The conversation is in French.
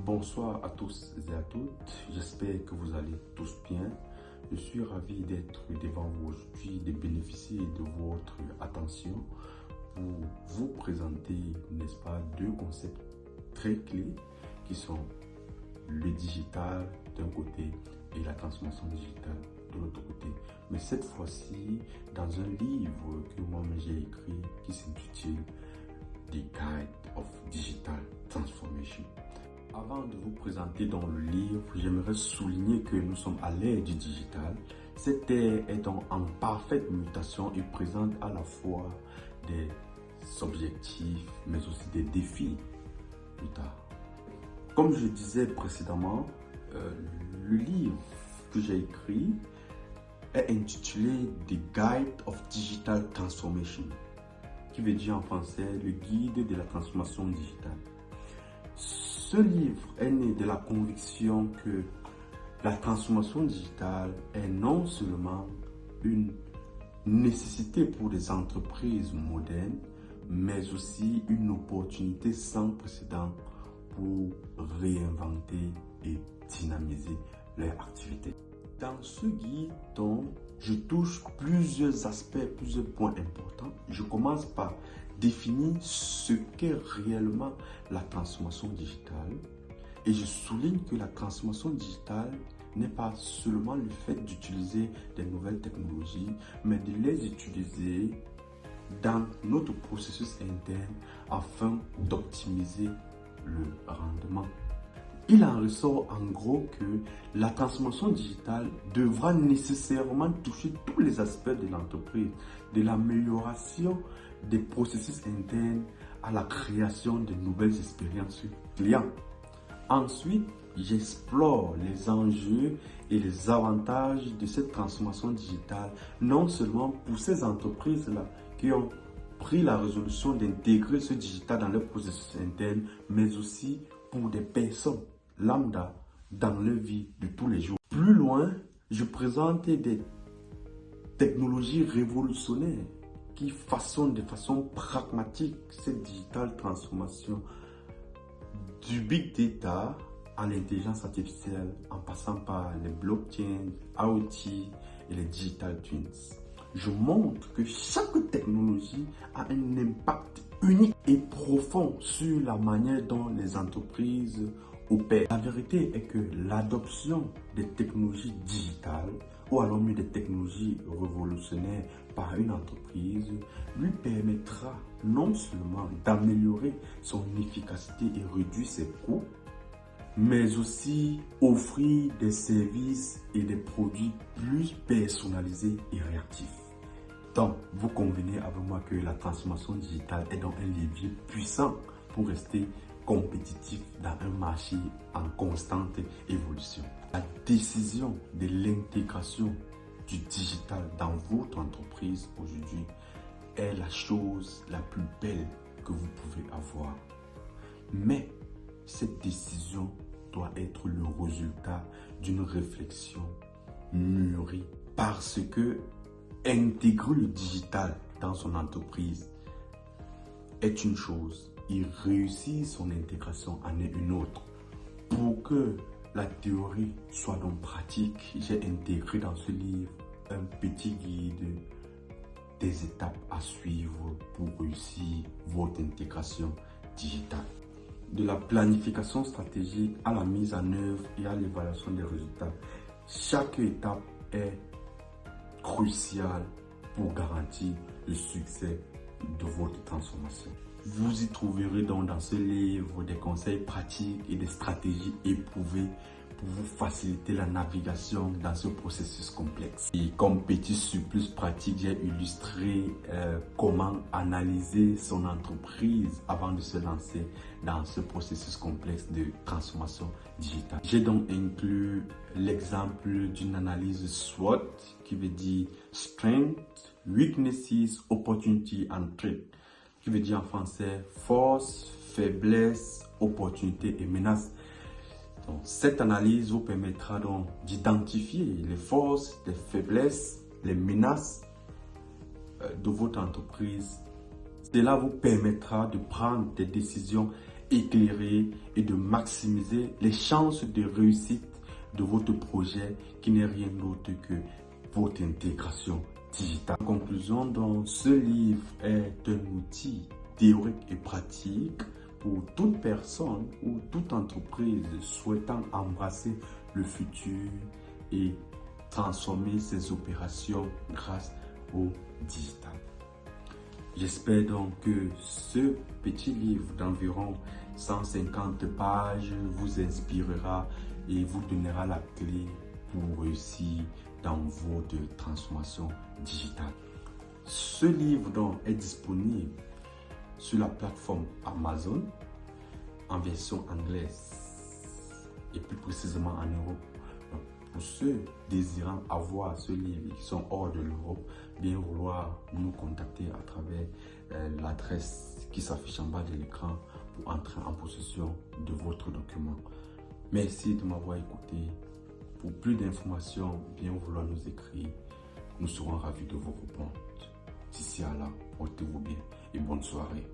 Bonsoir à tous et à toutes, j'espère que vous allez tous bien. Je suis ravi d'être devant vous aujourd'hui, de bénéficier de votre attention pour vous présenter, n'est-ce pas, deux concepts très clés qui sont le digital d'un côté et la transformation digitale de l'autre côté. Mais cette fois-ci, dans un livre que moi-même j'ai écrit qui s'intitule The Guide of Digital Transformation. Avant de vous présenter dans le livre, j'aimerais souligner que nous sommes à l'ère du digital. Cette ère est donc en parfaite mutation et présente à la fois des objectifs, mais aussi des défis plus tard. Comme je disais précédemment, le livre que j'ai écrit est intitulé The Guide of Digital Transformation, qui veut dire en français le guide de la transformation digitale. Ce livre est né de la conviction que la transformation digitale est non seulement une nécessité pour les entreprises modernes, mais aussi une opportunité sans précédent pour réinventer et dynamiser leur activité. Dans ce guide, donc, je touche plusieurs aspects, plusieurs points importants. Je commence par définir ce qu'est réellement la transformation digitale. Et je souligne que la transformation digitale n'est pas seulement le fait d'utiliser des nouvelles technologies, mais de les utiliser dans notre processus interne afin d'optimiser le rendement. Il en ressort en gros que la transformation digitale devra nécessairement toucher tous les aspects de l'entreprise, de l'amélioration des processus internes à la création de nouvelles expériences clients. Ensuite, j'explore les enjeux et les avantages de cette transformation digitale, non seulement pour ces entreprises-là qui ont pris la résolution d'intégrer ce digital dans leur processus interne, mais aussi pour des personnes lambda dans leur vie de tous les jours. Plus loin, je présente des technologies révolutionnaires qui façonnent de façon pragmatique cette digital transformation du big data à l'intelligence artificielle en passant par les blockchains, IoT et les digital twins. Je montre que chaque technologie a un impact unique et profond sur la manière dont les entreprises opèrent. La vérité est que l'adoption des technologies digitales ou alors mieux des technologies révolutionnaires par une entreprise lui permettra non seulement d'améliorer son efficacité et réduire ses coûts, mais aussi offrir des services et des produits plus personnalisés et réactifs. Donc, vous convenez avec moi que la transformation digitale est donc un levier puissant pour rester compétitif dans un marché en constante évolution. La décision de l'intégration du digital dans votre entreprise aujourd'hui est la chose la plus belle que vous pouvez avoir. Mais cette décision doit être le résultat d'une réflexion mûrie parce que intégrer le digital dans son entreprise est une chose et réussir son intégration en est une autre. Pour que la théorie soit donc pratique, j'ai intégré dans ce livre un petit guide des étapes à suivre pour réussir votre intégration digitale. De la planification stratégique à la mise en œuvre et à l'évaluation des résultats, chaque étape est cruciale pour garantir le succès de votre transformation. Vous y trouverez donc dans ce livre des conseils pratiques et des stratégies éprouvées pour vous faciliter la navigation dans ce processus complexe. Et comme petit surplus pratique, j'ai illustré comment analyser son entreprise avant de se lancer dans ce processus complexe de transformation digitale. J'ai donc inclus l'exemple d'une analyse SWOT qui veut dire Strengths, Weaknesses, Opportunity and Threat, qui veut dire en français force, faiblesse, opportunité et menace. Donc, cette analyse vous permettra donc d'identifier les forces, les faiblesses, les menaces de votre entreprise. Cela vous permettra de prendre des décisions éclairer et de maximiser les chances de réussite de votre projet qui n'est rien d'autre que votre intégration digitale. En conclusion, donc, ce livre est un outil théorique et pratique pour toute personne ou toute entreprise souhaitant embrasser le futur et transformer ses opérations grâce au digital. J'espère donc que ce petit livre d'environ 150 pages vous inspirera et vous donnera la clé pour réussir dans votre transformation digitale. Ce livre donc est disponible sur la plateforme Amazon en version anglaise et plus précisément en Europe. Donc, pour ceux désirant avoir ce livre qui sont hors de l'Europe, bien vouloir nous contacter à travers l'adresse qui s'affiche en bas de l'écran pour entrer en possession de votre document. Merci de m'avoir écouté. Pour plus d'informations, bien vouloir nous écrire. Nous serons ravis de vous répondre. D'ici à là, portez-vous bien et bonne soirée.